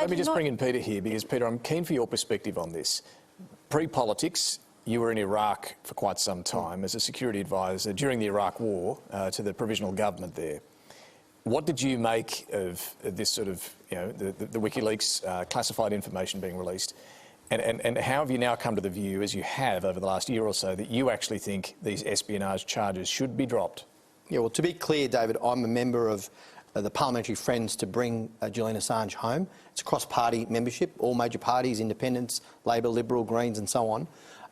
Let me just bring in Peter here, because, Peter, I'm keen for your perspective on this. Pre-politics, you were in Iraq for quite some time as a security advisor during the Iraq War to the provisional government there. What did you make of this sort of, the WikiLeaks classified information being released? And how have you now come to the view, as you have over the last year or so, that you actually think these espionage charges should be dropped? Yeah, well, to be clear, David, I'm a member of the Parliamentary Friends to bring Julian Assange home. It's a cross-party membership, all major parties, independents, Labor, Liberal, Greens and so on.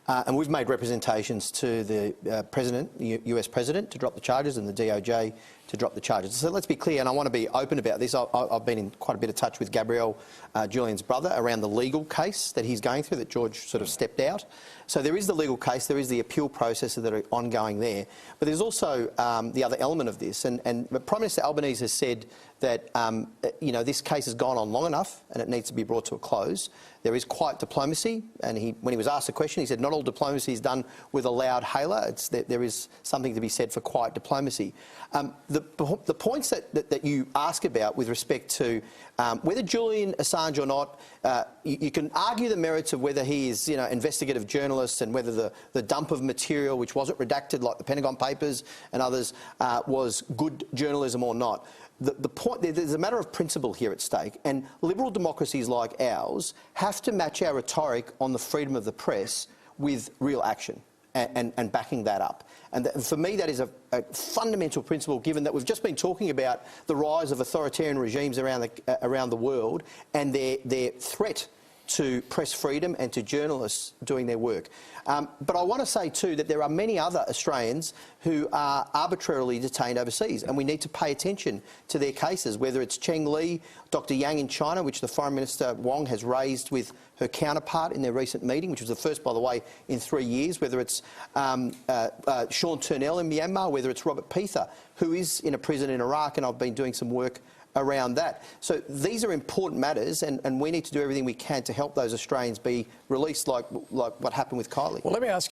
And we've made representations to the President, the US President, to drop the charges, and the DOJ to drop the charges. So let's be clear, and I want to be open about this. I've been in quite a bit of touch with Gabriel, Julian's brother, around the legal case that he's going through, that George sort of stepped out. So there is the legal case, there is the appeal processes that are ongoing there. But there's also the other element of this, and Prime Minister Albanese has said that this case has gone on long enough and it needs to be brought to a close. There is quiet diplomacy, and when he was asked a question, he said not all diplomacy is done with a loud hailer. There is something to be said for quiet diplomacy. The points that you ask about with respect to whether Julian Assange or not, you can argue the merits of whether he is investigative journalist, and whether the dump of material which wasn't redacted like the Pentagon Papers and others was good journalism or not. The point, there's a matter of principle here at stake, and liberal democracies like ours have to match our rhetoric on the freedom of the press with real action and backing that up. And for me, that is a fundamental principle, given that we've just been talking about the rise of authoritarian regimes around the world and their threat to press freedom and to journalists doing their work. But I want to say too that there are many other Australians who are arbitrarily detained overseas, and we need to pay attention to their cases, whether it's Cheng Li, Dr Yang in China, which the Foreign Minister Wong has raised with her counterpart in their recent meeting, which was the first, by the way, in 3 years, whether it's Sean Turnell in Myanmar, whether it's Robert Peter, who is in a prison in Iraq, and I've been doing some work around that. So these are important matters, and we need to do everything we can to help those Australians be released, like what happened with Kylie. Well, let me ask